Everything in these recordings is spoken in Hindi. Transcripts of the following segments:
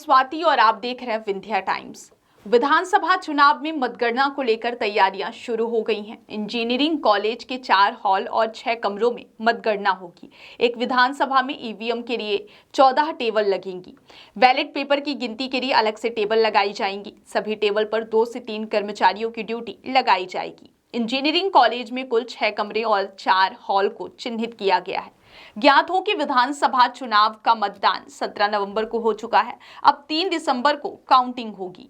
स्वाति और आप देख रहे हैं विंध्या टाइम्स। विधानसभा चुनाव में मतगणना को लेकर तैयारियां शुरू हो गई हैं। इंजीनियरिंग कॉलेज के 4 हॉल और 6 कमरों में मतगणना होगी। एक विधानसभा में ईवीएम के लिए 14 टेबल लगेंगी। बैलेट पेपर की गिनती के लिए अलग से टेबल लगाई जाएंगी। सभी टेबल पर 2 से 3 कर्मचारियों की ड्यूटी लगाई जाएगी। इंजीनियरिंग कॉलेज में कुल 6 कमरे और 4 हॉल को चिन्हित किया गया है। ज्ञात हो कि विधानसभा चुनाव का मतदान 17 नवंबर को हो चुका है। अब 3 दिसंबर को काउंटिंग होगी।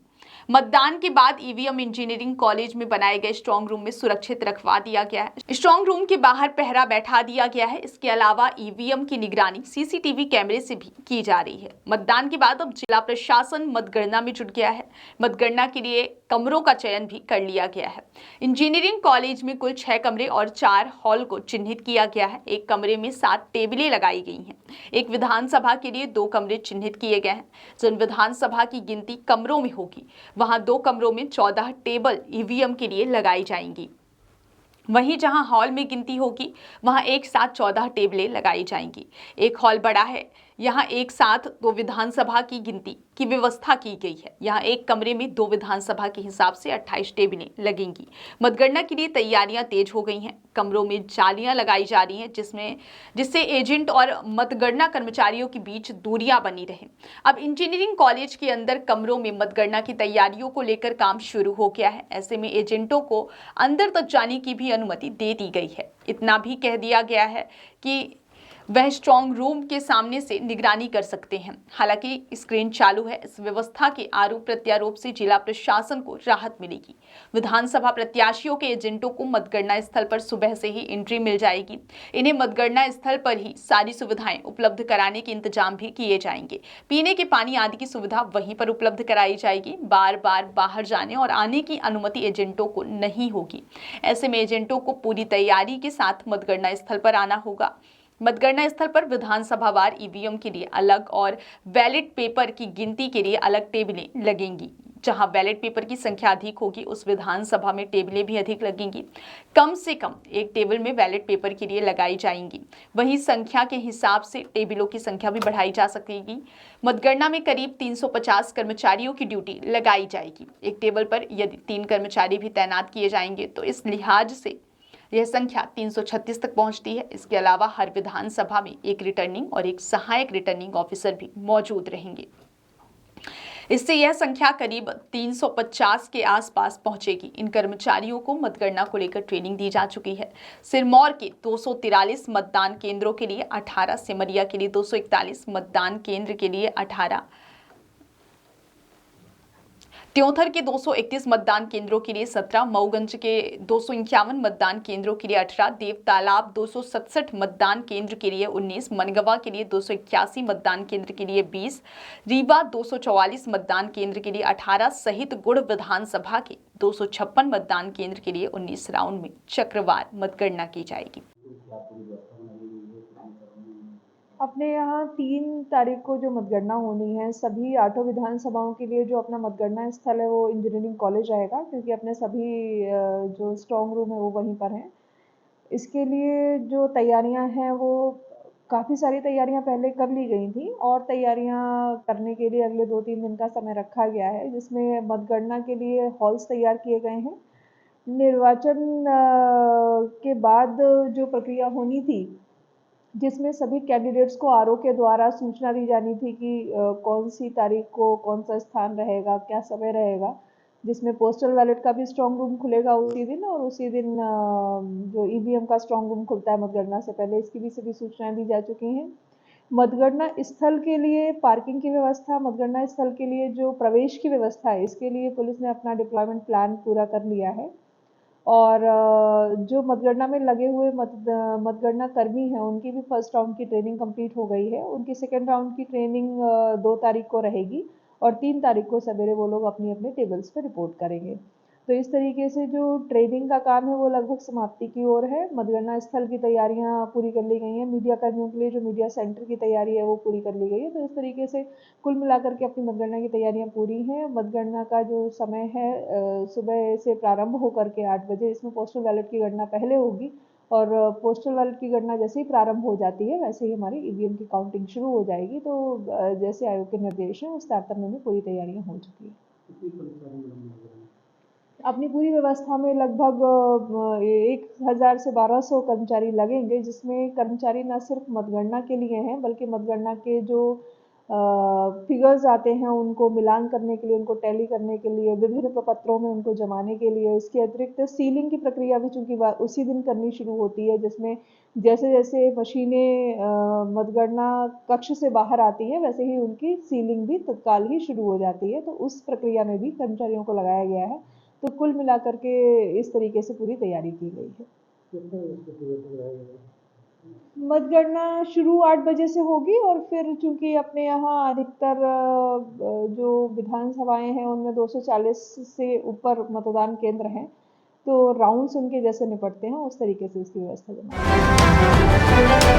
मतदान के बाद ईवीएम इंजीनियरिंग कॉलेज में बनाए गए स्ट्रांग रूम में सुरक्षित रखवा दिया गया है। स्ट्रांग रूम के बाहर पहरा बैठा दिया गया है। इसके अलावा ईवीएम की निगरानी सीसीटीवी कैमरे से भी की जा रही है। मतदान के बाद अब जिला प्रशासन मतगणना में जुट गया है। मतगणना के लिए कमरों का चयन भी कर लिया गया है। इंजीनियरिंग कॉलेज में कुल 6 कमरे और 4 हॉल को चिन्हित किया गया है। एक कमरे में 7 टेबलें लगाई गई हैं। एक विधानसभा के लिए 2 कमरे चिन्हित किए गए हैं। जिन विधानसभा की गिनती कमरों में होगी वहां 2 कमरों में 14 टेबल ईवीएम के लिए लगाई जाएंगी। वहीं जहां हॉल में गिनती होगी वहां एक साथ 14 टेबलें लगाई जाएंगी। एक हॉल बड़ा है, यहां एक साथ 2 विधानसभा की गिनती की व्यवस्था की गई है। यहां एक कमरे में 2 विधानसभा के हिसाब से 28 टेबलें लगेंगी। मतगणना के लिए तैयारियां तेज हो गई हैं। कमरों में जालियां लगाई जा रही हैं जिससे एजेंट और मतगणना कर्मचारियों के बीच दूरियां बनी रहे। अब इंजीनियरिंग कॉलेज के अंदर कमरों में मतगणना की तैयारियों को लेकर काम शुरू हो गया है। ऐसे में एजेंटों को अंदर तक जाने की भी अनुमति दे दी गई है। इतना भी कह दिया गया है कि वह स्ट्रांग रूम के सामने से निगरानी कर सकते हैं। हालांकि स्क्रीन चालू है। इस व्यवस्था के आरोप प्रत्यारोप से जिला प्रशासन को राहत मिलेगी। विधानसभा प्रत्याशियों के एजेंटों को मतगणना स्थल पर सुबह से ही एंट्री मिल जाएगी। इन्हें मतगणना स्थल पर ही सारी सुविधाएं उपलब्ध कराने के इंतजाम भी किए जाएंगे। पीने के पानी आदि की सुविधा वहीं पर उपलब्ध कराई जाएगी। बार बार बाहर जाने और आने की अनुमति एजेंटों को नहीं होगी। ऐसे में एजेंटों को पूरी तैयारी के साथ मतगणना स्थल पर आना होगा। मतगणना स्थल पर विधानसभावार ईवीएम के लिए अलग और बैलेट पेपर की गिनती के लिए अलग टेबलें लगेंगी। जहां बैलेट पेपर की संख्या अधिक होगी उस विधानसभा में टेबलें भी अधिक लगेंगी। कम से कम एक टेबल में बैलेट पेपर के लिए लगाई जाएंगी। वहीं संख्या के हिसाब से टेबलों की संख्या भी बढ़ाई जा सकेगी। मतगणना में करीब 350 कर्मचारियों की ड्यूटी लगाई जाएगी। एक टेबल पर यदि 3 कर्मचारी भी तैनात किए जाएंगे तो इस लिहाज से यह संख्या 336 तक पहुंचती है। इसके अलावा हर विधानसभा में एक रिटर्निंग और एक सहायक रिटर्निंग ऑफिसर भी मौजूद रहेंगे। इससे यह संख्या करीब 350 के आसपास पहुंचेगी। इन कर्मचारियों को मतगणना को लेकर ट्रेनिंग दी जा चुकी है। सिरमौर के 243 मतदान केंद्रों के लिए 18, सिमरिया के लिए 241 मतदान केंद्र के लिए 18, त्योंथर के 231 मतदान केंद्रों के लिए 17, मऊगंज के 251 मतदान केंद्रों के लिए 18, देवतालाब 267 मतदान केंद्र के लिए 19, मनगवा के लिए 281 मतदान केंद्र के लिए 20, रीवा 244 मतदान केंद्र के लिए 18 सहित गुड़ विधानसभा के 256 मतदान केंद्र के लिए 19 राउंड में चक्रवार मतगणना की जाएगी। अपने यहाँ 3 तारीख को जो मतगणना होनी है, सभी 8 विधानसभाओं के लिए जो अपना मतगणना स्थल है वो इंजीनियरिंग कॉलेज रहेगा, क्योंकि अपने सभी जो स्ट्रांग रूम है वो वहीं पर हैं। इसके लिए जो तैयारियां हैं वो काफ़ी सारी तैयारियां पहले कर ली गई थी और तैयारियां करने के लिए अगले 2-3 दिन का समय रखा गया है, जिसमें मतगणना के लिए हॉल्स तैयार किए गए हैं। निर्वाचन के बाद जो प्रक्रिया होनी थी, जिसमें सभी कैंडिडेट्स को आरओ के द्वारा सूचना दी जानी थी कि कौन सी तारीख को कौन सा स्थान रहेगा, क्या समय रहेगा, जिसमें पोस्टल बैलेट का भी स्ट्रांग रूम खुलेगा उसी दिन, और उसी दिन जो ईवीएम का स्ट्रांग रूम खुलता है मतगणना से पहले, इसकी भी सभी सूचनाएं दी जा चुकी हैं। मतगणना स्थल के लिए पार्किंग की व्यवस्था, मतगणना स्थल के लिए जो प्रवेश की व्यवस्था है, इसके लिए पुलिस ने अपना डिप्लॉयमेंट प्लान पूरा कर लिया है। और जो मतगणना में लगे हुए मतगणना कर्मी हैं, उनकी भी फर्स्ट राउंड की ट्रेनिंग कंप्लीट हो गई है। उनकी सेकेंड राउंड की ट्रेनिंग 2 तारीख को रहेगी और 3 तारीख को सवेरे वो लोग अपनी अपने टेबल्स पे रिपोर्ट करेंगे। तो इस तरीके से जो ट्रेनिंग का काम है वो लगभग समाप्ति की ओर है। मतगणना स्थल की तैयारियां पूरी कर ली गई हैं। मीडिया कर्मियों के लिए जो मीडिया सेंटर की तैयारी है वो पूरी कर ली गई है। तो इस तरीके से कुल मिलाकर के अपनी मतगणना की तैयारियां पूरी हैं। मतगणना का जो समय है सुबह से प्रारंभ होकर के 8 बजे, इसमें पोस्टल बैलेट की गणना पहले होगी और पोस्टल बैलेट की गणना जैसे ही प्रारंभ हो जाती है वैसे ही हमारी ईवीएम की काउंटिंग शुरू हो जाएगी। तो जैसे आयोग के निर्देश हैं उस तारतम्य में पूरी तैयारियां हो चुकी हैं। अपनी पूरी व्यवस्था में लगभग 1000 से 1200 कर्मचारी लगेंगे, जिसमें कर्मचारी न सिर्फ मतगणना के लिए हैं बल्कि मतगणना के जो फिगर्स आते हैं उनको मिलान करने के लिए, उनको टैली करने के लिए, विभिन्न प्रपत्रों में उनको जमाने के लिए। इसके अतिरिक्त सीलिंग की प्रक्रिया भी चूंकि उसी दिन करनी शुरू होती है, जिसमें जैसे जैसे मशीनें मतगणना कक्ष से बाहर आती हैं वैसे ही उनकी सीलिंग भी तत्काल ही शुरू हो जाती है। तो उस प्रक्रिया में भी कर्मचारियों को लगाया गया है। तो कुल मिलाकर के इस तरीके से पूरी तैयारी की गई है। मतगणना शुरू 8 बजे से होगी और फिर चूंकि अपने यहाँ अधिकतर जो विधानसभाएं हैं उनमें 240 से ऊपर मतदान केंद्र हैं, तो राउंड्स उनके जैसे निपटते हैं उस तरीके से इसकी व्यवस्था बनाई है।